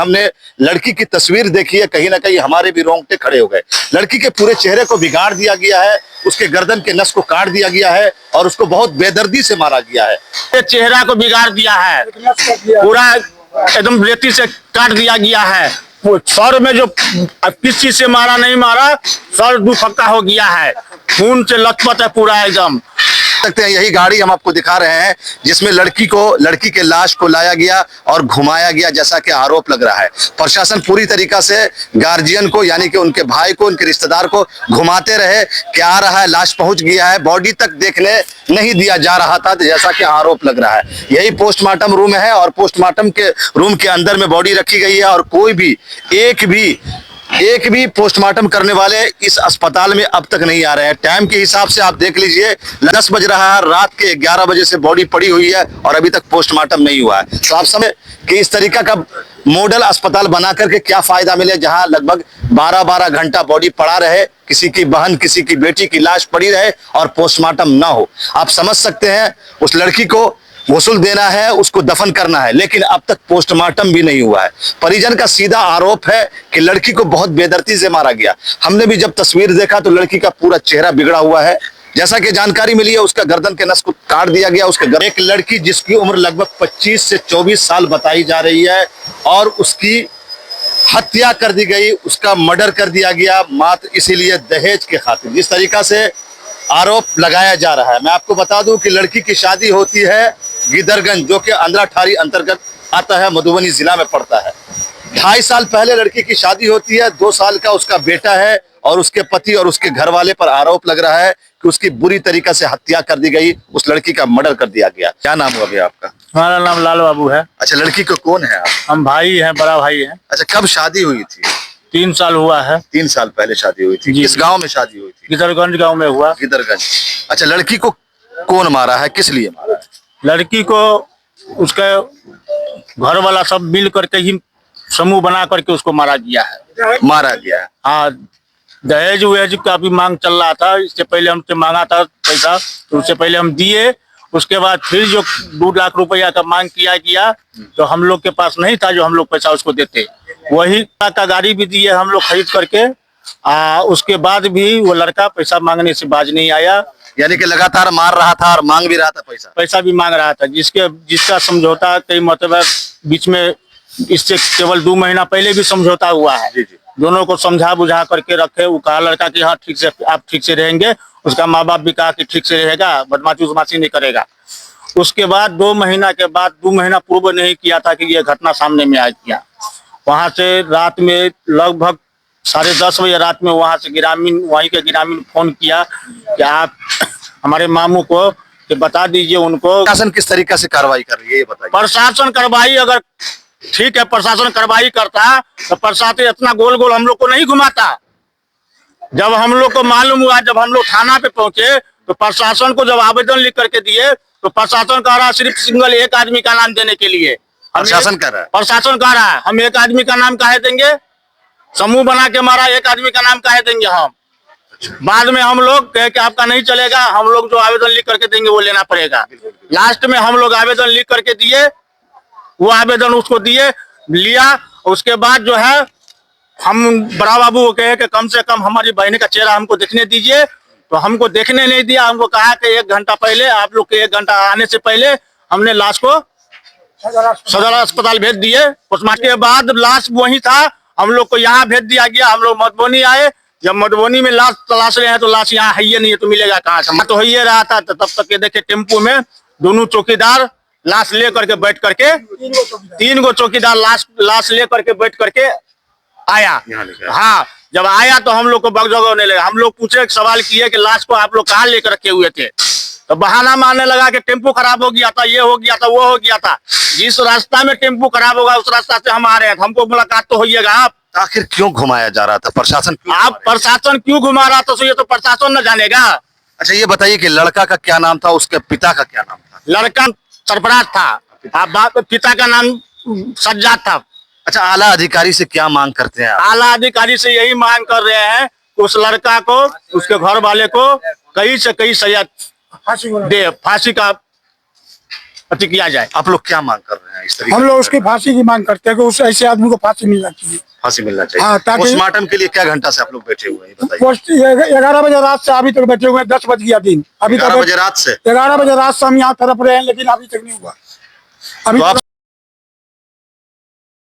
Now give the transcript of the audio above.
हमने लड़की की तस्वीर देखी है, कहीं ना कहीं हमारे भी रोंगटे खड़े हो गए। लड़की के पूरे चेहरे को बिगाड़ दिया गया है, उसके गर्दन के नस को काट दिया गया है और उसको बहुत बेदर्दी से मारा गया है। ये चेहरा को बिगाड़ दिया है, पूरा एकदम रेती से काट दिया गया है। सर में जो किस चीज से मारा नहीं मारा, सर दुफक्का हो गया है, खून से लथपथ है पूरा एकदम। सकते हैं यही गाड़ी हम आपको दिखा रहे हैं जिसमें लड़की के लाश को लाया गया और घुमाया गया, जैसा कि आरोप लग रहा है। प्रशासन पूरी तरीका से गार्जियन को यानी कि उनके भाई को, उनके रिश्तेदार को घुमाते रहे कि आ रहा है, लाश पहुंच गया है, बॉडी तक देखने नहीं दिया जा रहा था, जैसा कि आरोप लग रहा है। यही पोस्टमार्टम रूम है और पोस्टमार्टम के रूम के अंदर में बॉडी रखी गई है और कोई भी एक भी पोस्टमार्टम करने वाले इस अस्पताल में अब तक नहीं आ रहे हैं। टाइम के हिसाब से आप देख लीजिए, 10 बज रहा है, रात के 11 बजे से बॉडी पड़ी हुई है और अभी तक पोस्टमार्टम नहीं हुआ है। तो आप समझ कि इस तरीका का मॉडल अस्पताल बना करके क्या फायदा मिले, जहां लगभग 12-12 घंटा बॉडी पड़ा रहे, किसी की बहन, किसी की बेटी की लाश पड़ी रहे और पोस्टमार्टम ना हो। आप समझ सकते हैं, उस लड़की को गुस्ल देना है, उसको दफन करना है, लेकिन अब तक पोस्टमार्टम भी नहीं हुआ है। परिजन का सीधा आरोप है कि लड़की को बहुत बेदर्दी से मारा गया। हमने भी जब तस्वीर देखा तो लड़की का पूरा चेहरा बिगड़ा हुआ है। जैसा कि जानकारी मिली है, उसका गर्दन के नस को काट दिया गया। एक लड़की जिसकी उम्र लगभग 25 से 24 साल बताई जा रही है और उसकी हत्या कर दी गई, उसका मर्डर कर दिया गया मात्र इसीलिए दहेज के खातिर। जिस तरीका से आरोप लगाया जा रहा है, मैं आपको बता दूं कि लड़की की शादी होती है गिदरगंज, जो कि अंद्राठारी अंतर्गत आता है, मधुबनी जिला में पड़ता है। 2.5 साल पहले लड़की की शादी होती है, 2 साल का उसका बेटा है और उसके पति और उसके घर वाले पर आरोप लग रहा है कि उसकी बुरी तरीका से हत्या कर दी गई, उस लड़की का मर्डर कर दिया गया। क्या नाम हुआ भैया आपका? हमारा नाम लाल बाबू है। अच्छा, लड़की को कौन है आप? हम भाई हैं, बड़ा भाई है। अच्छा, कब शादी हुई थी? 3 साल हुआ है। 3 साल पहले शादी हुई थी। किस गाँव में शादी हुई थी? गिदरगंज गांव में हुआ। गिदरगंज। अच्छा, लड़की को कौन मारा है, किस लिए मारा है? लड़की को उसके घर वाला सब मिल करके ही समूह बना करके उसको मारा गया है। मारा गया है। हाँ, दहेज वहेज का भी मांग चल रहा था। इससे पहले हमसे मांगा था पैसा, तो उससे पहले हम दिए। उसके बाद फिर जो 2 लाख रुपया का मांग किया तो हम लोग के पास नहीं था जो हम लोग पैसा उसको देते। वही का गाड़ी भी दिए हम लोग खरीद करके। उसके बाद भी वो लड़का पैसा मांगने से बाज नहीं आया। यानी कि लगातार मार रहा था और मांग भी रहा था पैसा भी मांग रहा था, जिसका समझौता कई मतलब बीच में इससे केवल 2 महीना पहले भी समझौता हुआ है। जी। दोनों को समझा बुझा करके रखे। वो कहा लड़का कि हाँ ठीक से, आप ठीक से रहेंगे। उसका माँ बाप भी कहा कि ठीक से रहेगा, बदमाशी नहीं करेगा। उसके बाद 2 महीना के बाद, 2 महीना पूर्व नहीं किया था कि ये घटना सामने में आ गया। वहां से रात में लगभग 10:30 बजे रात में वहां से वहीं के ग्रामीण फोन किया कि आप हमारे मामू को कि बता दीजिए उनको। प्रशासन किस तरीके से कार्रवाई कर रही है ये बताइए। प्रशासन कार्रवाई अगर ठीक है, प्रशासन कार्रवाई करता तो प्रशासन इतना गोल गोल हम लोग को नहीं घुमाता। जब हम लोग को मालूम हुआ, जब हम लोग थाना पे पहुंचे तो प्रशासन को जब आवेदन लिख करके दिए तो प्रशासन कह रहा है सिर्फ सिंगल एक आदमी का नाम देने के लिए। प्रशासन कह रहा है हम एक आदमी का नाम काहे देंगे? समूह बना के मारा, एक आदमी का नाम काहे देंगे हम? बाद में हम लोग कहे कि आपका नहीं चलेगा, हम लोग जो आवेदन लिख करके देंगे वो लेना पड़ेगा। लास्ट में हम लोग आवेदन लिख करके दिए, वो आवेदन उसको लिया। उसके बाद जो है हम बड़ा बाबू को कहे कि कम से कम हमारी बहन का चेहरा हमको देखने दीजिए, तो हमको देखने नहीं दिया। हमको कहा कि 1 घंटा पहले, आप लोग के 1 घंटा आने से पहले हमने लाश को सदर अस्पताल भेज दिए। पोस्टमार्टम के बाद लाश वही था, हम लोग को यहाँ भेज दिया गया। हम लोग मधुबनी आए, जब मधुबनी में लाश तलाश रहे हैं तो लाश यहाँ है नहीं है, तो मिलेगा कहाँ से? तो ही रहा था। तब तक ये देखे टेम्पू में दोनों चौकीदार लाश ले करके बैठ करके, 3 गो चौकीदार लाश ले करके बैठ करके आया। हाँ, जब आया तो हम लोग को बगजग होने लगा। हम लोग पूछे, सवाल किए कि लाश को आप लोग कहाँ लेकर रखे हुए थे? तो बहाना मारने लगा कि टेम्पू खराब हो गया था, ये हो गया था, वो हो गया था। जिस रास्ता में टेम्पू खराब होगा उस रास्ता से हम आ रहे हैं, हमको मुलाकात तो होइएगा। आप आखिर क्यों घुमाया जा रहा था? प्रशासन क्यों घुमा रहा था? ये तो प्रशासन न जानेगा। अच्छा, ये बताइए कि लड़का का क्या नाम था, उसके पिता का क्या नाम था? लड़का सरफराज था, पिता का नाम सज्जाद था। अच्छा, आला अधिकारी से क्या मांग करते हैं आप? आला अधिकारी से यही मांग कर रहे हैं कि उस लड़का को, उसके घर वाले को कई से कई सजा दे, फांसी का अति किया जाए। आप लोग क्या मांग कर रहे हैं इस तरीके हम लोग उसकी फांसी की मांग करते हैं कि उस ऐसे आदमी को फांसी मिलना चाहिए। फांसी मिलना हाँ, चाहिए। ताकि- पोस्टमार्टम के लिए क्या घंटा से आप लोग बैठे हुए हैं ये बताइए। पोस्ट 11 बजे रात से अभी तक बैठे हुए हैं, 10 बज गया दिन, अभी 11 तक बजे रात से 11 बजे रात से हम यहाँ तरफ रहे हैं, लेकिन अभी तक नहीं हुआ। अभी तो आप